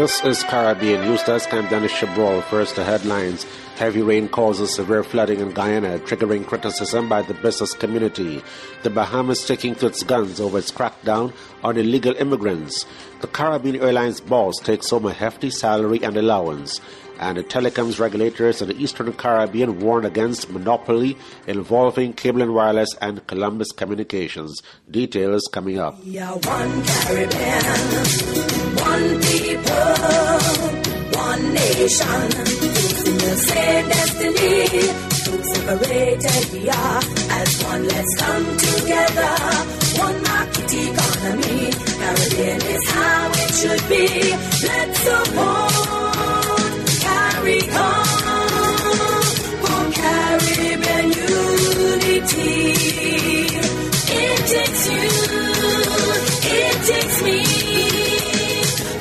This is Caribbean News Desk. I'm Dennis Chabrol. First, the headlines. Heavy rain causes severe flooding in Guyana, triggering criticism by the business community. The Bahamas sticking to its guns over its crackdown on illegal immigrants. The Caribbean Airlines boss takes home a hefty salary and allowance. And the telecoms regulators in the Eastern Caribbean warn against monopoly involving cable and wireless and Columbus Communications. Details coming up. We are one Caribbean, one people, one nation, facing the same destiny. Separated we are as one. Let's come together. One market economy. Caribbean is how it should be. Let's support. Carry on for Caribbean unity. It takes you, it takes me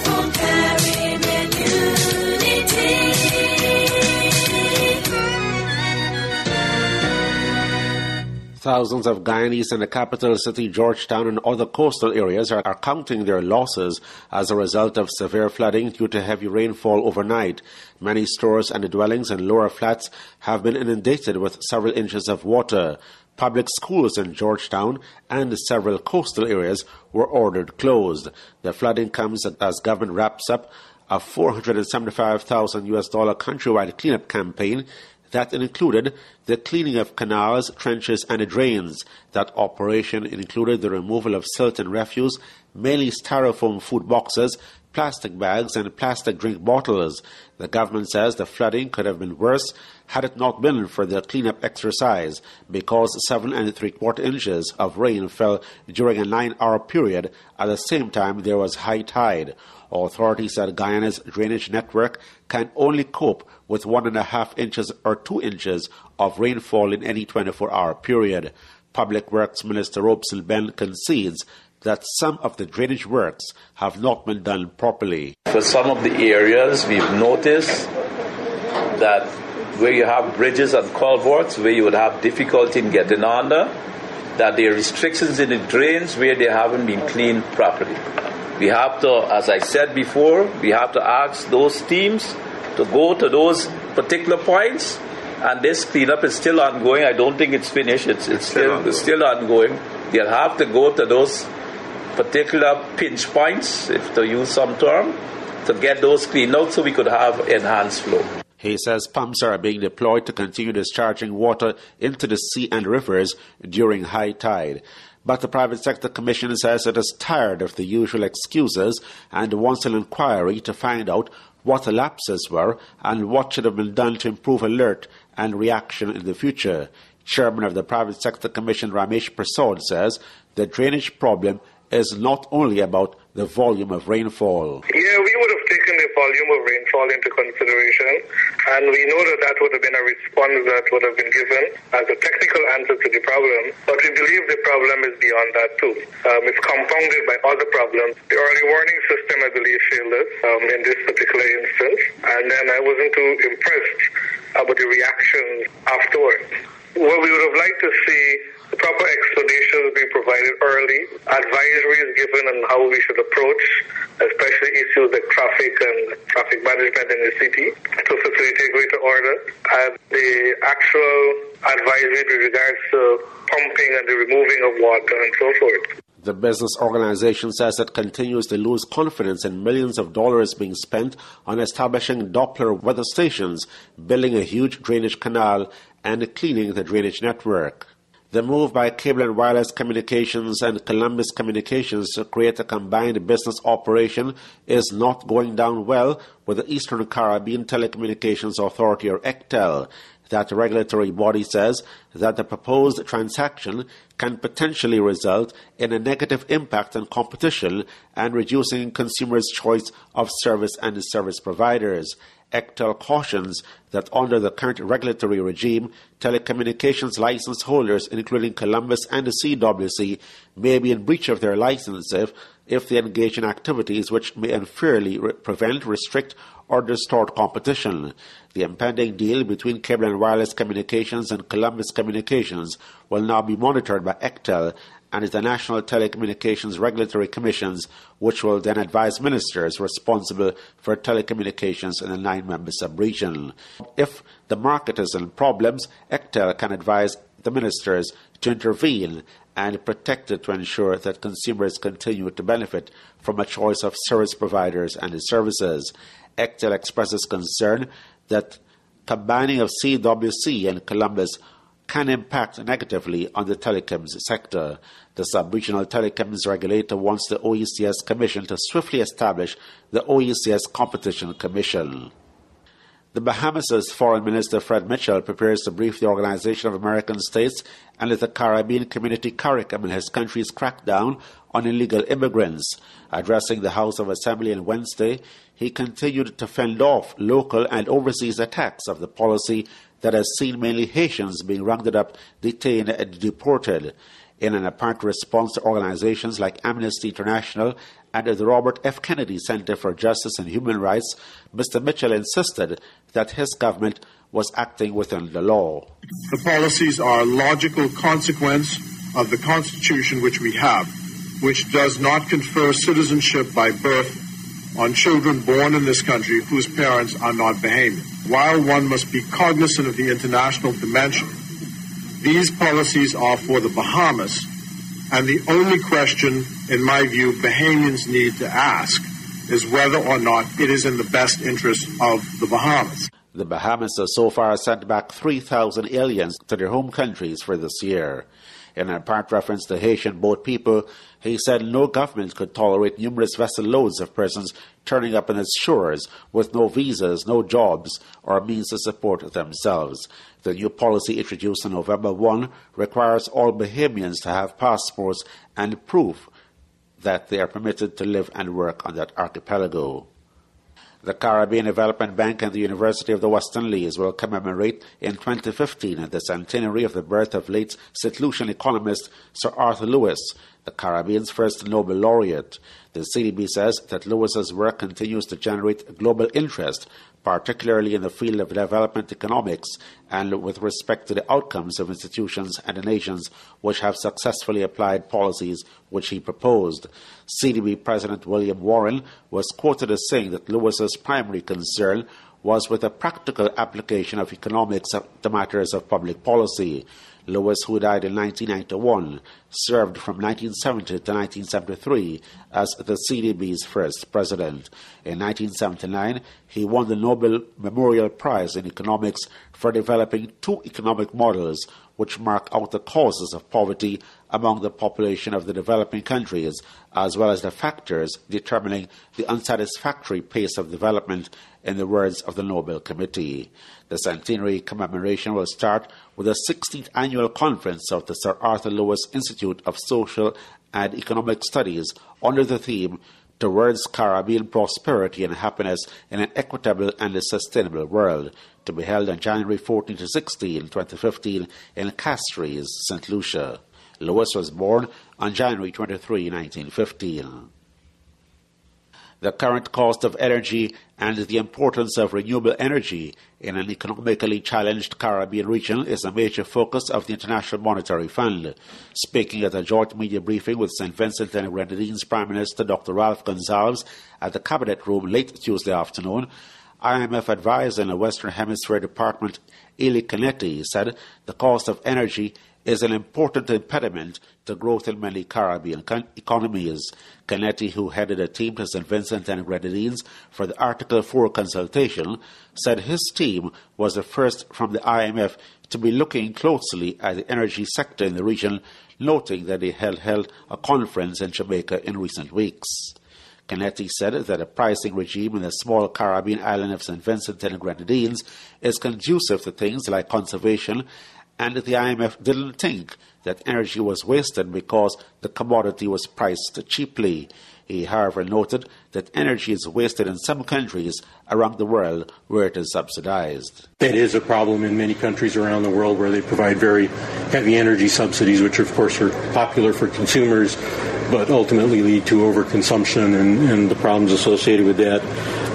for Caribbean unity. Thousands of Guyanese in the capital city, Georgetown, and other coastal areas are counting their losses as a result of severe flooding due to heavy rainfall overnight. Many stores and dwellings in lower flats have been inundated with several inches of water. Public schools in Georgetown and several coastal areas were ordered closed. The flooding comes as government wraps up a $475,000 countrywide cleanup campaign that included the cleaning of canals, trenches, and drains. That operation included the removal of silt and refuse, mainly styrofoam food boxes, plastic bags, and plastic drink bottles. The government says the flooding could have been worse had it not been for the cleanup exercise, because 7 3/4 inches of rain fell during a 9-hour period. At the same time, there was high tide. Authorities said Guyana's drainage network can only cope with 1.5 inches or 2 inches of rainfall in any 24-hour period. Public Works Minister Robson Ben concedes that some of the drainage works have not been done properly. For some of the areas, we've noticed that where you have bridges and culverts, where you would have difficulty in getting under, that there are restrictions in the drains where they haven't been cleaned properly. We have to, as I said before, we have to ask those teams to go to those particular points, and this cleanup is still ongoing. I don't think it's finished. It's still ongoing. They'll have to go to those particular pinch points, if to use some term, to get those cleaned out so we could have enhanced flow. He says pumps are being deployed to continue discharging water into the sea and rivers during high tide. But the Private Sector Commission says it is tired of the usual excuses and wants an inquiry to find out what the lapses were and what should have been done to improve alert and reaction in the future. Chairman of the Private Sector Commission, Ramesh Prasad, says the drainage problem is not only about the volume of rainfall. Yeah, we would have taken the volume of rainfall into consideration, and we know that would have been a response that would have been given as a technical answer to the problem, but we believe the problem is beyond that too. It's compounded by other problems. The early warning system, I believe, failed us in this particular instance, and then I wasn't too impressed about the reaction afterwards. What we would have liked to see, the proper explanations being provided early, advisories given on how we should approach, especially issues like traffic and traffic management in the city to facilitate greater order, and the actual advisory with regards to pumping and the removing of water and so forth. The business organization says it continues to lose confidence in millions of dollars being spent on establishing Doppler weather stations, building a huge drainage canal, and cleaning the drainage network. The move by Cable and Wireless Communications and Columbus Communications to create a combined business operation is not going down well with the Eastern Caribbean Telecommunications Authority, or ECTEL. That regulatory body says that the proposed transaction can potentially result in a negative impact on competition and reducing consumers' choice of service and service providers. ECTEL cautions that under the current regulatory regime, telecommunications license holders, including Columbus and the CWC, may be in breach of their license if they engage in activities which may unfairly prevent, restrict, or distort competition. The impending deal between Cable and Wireless Communications and Columbus Communications will now be monitored by ECTEL and the National Telecommunications Regulatory Commissions, which will then advise ministers responsible for telecommunications in the 9-member sub-region. If the market is in problems, ECTEL can advise the ministers to intervene and protect it to ensure that consumers continue to benefit from a choice of service providers and the services. ECTEL expresses concern that combining of CWC and Columbus can impact negatively on the telecoms sector. The sub-regional telecoms regulator wants the OECS Commission to swiftly establish the OECS Competition Commission. The Bahamas' Foreign Minister Fred Mitchell prepares to brief the Organization of American States and the Caribbean Community CARICOM in his country's crackdown on illegal immigrants. Addressing the House of Assembly on Wednesday, he continued to fend off local and overseas attacks of the policy that has seen mainly Haitians being rounded up, detained, and deported. In an apparent response to organizations like Amnesty International and the Robert F. Kennedy Center for Justice and Human Rights, Mr. Mitchell insisted that his government was acting within the law. The policies are a logical consequence of the Constitution which we have, which does not confer citizenship by birth on children born in this country whose parents are not Bahamian. While one must be cognizant of the international dimension, these policies are for the Bahamas, and the only question, in my view, Bahamians need to ask is whether or not it is in the best interest of the Bahamas. The Bahamas has so far sent back 3,000 aliens to their home countries for this year. In an apparent reference to Haitian boat people, he said no government could tolerate numerous vessel loads of persons turning up on its shores with no visas, no jobs, or means to support themselves. The new policy introduced on November 1 requires all Bahamians to have passports and proof that they are permitted to live and work on that archipelago. The Caribbean Development Bank and the University of the West Indies will commemorate in 2015 the centenary of the birth of late St. Lucian economist Sir Arthur Lewis, the Caribbean's first Nobel laureate. The CDB says that Lewis's work continues to generate global interest, particularly in the field of development economics and with respect to the outcomes of institutions and the nations which have successfully applied policies which he proposed. CDB President William Warren was quoted as saying that Lewis's primary concern was with a practical application of economics to matters of public policy. Lewis, who died in 1991, served from 1970 to 1973 as the CDB's first president. In 1979, he won the Nobel Memorial Prize in Economics for developing two economic models which mark out the causes of poverty among the population of the developing countries, as well as the factors determining the unsatisfactory pace of development, in the words of the Nobel Committee. The centenary commemoration will start with the 16th annual conference of the Sir Arthur Lewis Institute of Social and Economic Studies under the theme Towards Caribbean Prosperity and Happiness in an Equitable and Sustainable World, to be held on January 14 to 16, 2015 in Castries, St. Lucia. Lewis was born on January 23, 1915. The current cost of energy and the importance of renewable energy in an economically challenged Caribbean region is a major focus of the International Monetary Fund. Speaking at a joint media briefing with St. Vincent and Grenadines Prime Minister Dr. Ralph Gonsalves at the Cabinet Room late Tuesday afternoon, IMF advisor in the Western Hemisphere Department, Eli Canetti, said the cost of energy is an important impediment to growth in many Caribbean economies. Canetti, who headed a team to St. Vincent and Grenadines for the Article 4 consultation, said his team was the first from the IMF to be looking closely at the energy sector in the region, noting that they had held a conference in Jamaica in recent weeks. Canetti said that a pricing regime in the small Caribbean island of St. Vincent and Grenadines is conducive to things like conservation, and the IMF didn't think that energy was wasted because the commodity was priced cheaply. He, however, noted that energy is wasted in some countries around the world where it is subsidized. It is a problem in many countries around the world where they provide very heavy energy subsidies, which of course are popular for consumers, but ultimately lead to overconsumption and the problems associated with that.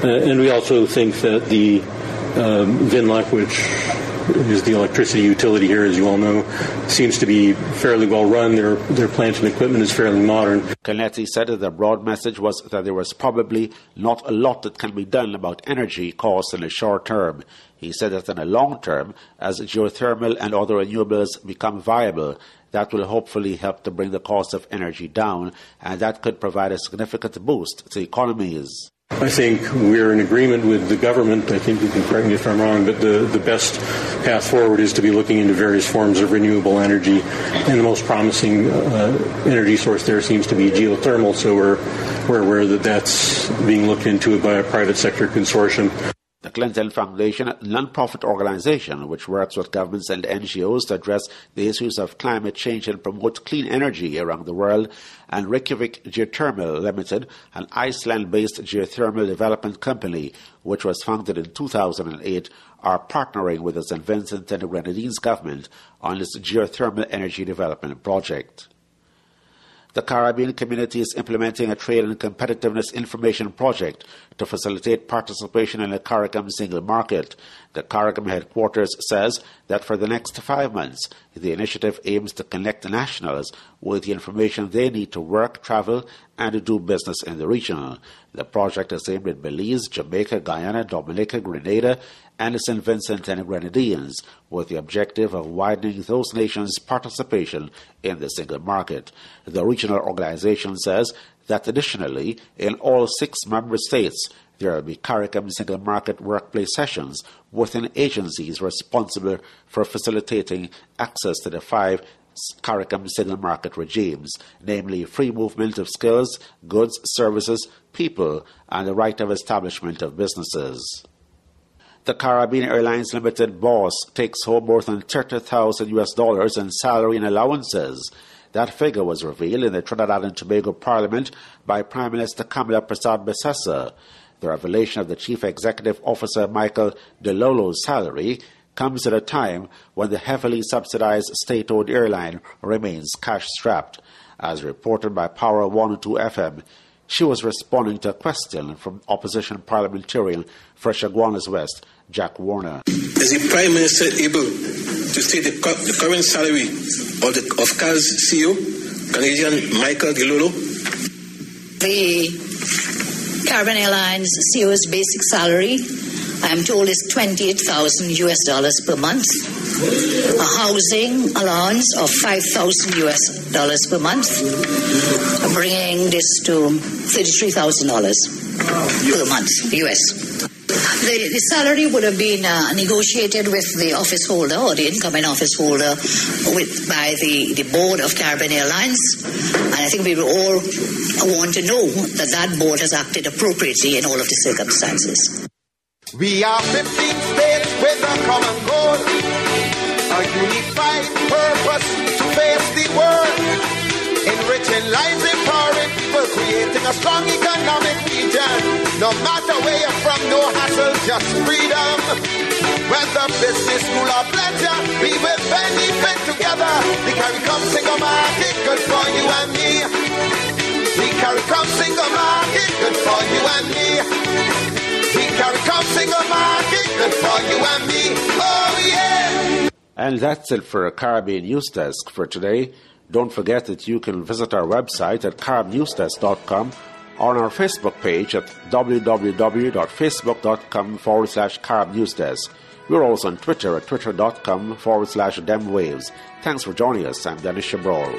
And we also think that the VINLAC, which is the electricity utility here, as you all know. Seems to be fairly well run. Their plant and equipment is fairly modern. Canetti said that the broad message was that there was probably not a lot that can be done about energy costs in the short term. He said that in the long term, as geothermal and other renewables become viable, that will hopefully help to bring the cost of energy down, and that could provide a significant boost to economies. I think we're in agreement with the government. I think you can correct me if I'm wrong, but the best path forward is to be looking into various forms of renewable energy, and the most promising energy source there seems to be geothermal, so we're aware that that's being looked into by a private sector consortium. The Clinton Foundation, a non-profit organization which works with governments and NGOs to address the issues of climate change and promote clean energy around the world, and Reykjavik Geothermal Limited, an Iceland-based geothermal development company which was founded in 2008, are partnering with the St. Vincent and the Grenadines government on this geothermal energy development project. The Caribbean community is implementing a trade and competitiveness information project to facilitate participation in the CARICOM single market. The CARICOM headquarters says that for the next 5 months, the initiative aims to connect nationals with the information they need to work, travel, and to do business in the region. The project is aimed at Belize, Jamaica, Guyana, Dominica, Grenada, and the St. Vincent and Grenadines, with the objective of widening those nations' participation in the single market. The regional organization says that additionally, in all 6 member states, there will be CARICOM single market workplace sessions within agencies responsible for facilitating access to the 5 CARICOM single market regimes, namely free movement of skills, goods, services, people, and the right of establishment of businesses. The Caribbean Airlines Limited boss takes home more than $30,000 in salary and allowances. That figure was revealed in the Trinidad and Tobago Parliament by Prime Minister Kamala Persad-Bissessar. The revelation of the Chief Executive Officer Michael DeLolo's salary comes at a time when the heavily subsidized state-owned airline remains cash-strapped. As reported by Power 102 FM, she was responding to a question from opposition parliamentarian for Chaguanas West, Jack Warner. Is the Prime Minister able to state the current salary of CAL's CEO, Canadian Michael DeLolo? The Caribbean Airlines CEO's basic salary, I'm told, is $28,000 per month. A housing allowance of $5,000 per month, bringing this to $33,000 per month, US. The salary would have been negotiated with the office holder or the incoming office holder by the board of Caribbean Airlines. And I think we all want to know that that board has acted appropriately in all of the circumstances. We are 15 states with a common goal, a unified purpose to face the world, enriching lives, empowering people, creating a strong economic region. No matter where you're from, no hassle, just freedom. Whether business, school, or pleasure, we will benefit together. The CARICOM single market, good for you and me. The CARICOM single market, good for you and me. The CARICOM single market, good for you and me. Oh yeah. And that's it for Caribbean News Desk for today. Don't forget that you can visit our website at caribnewsdesk.com or on our Facebook page at www.facebook.com/caribnewsdesk. We're also on Twitter at twitter.com/demwaves. Thanks for joining us. I'm Dennis Chabrol.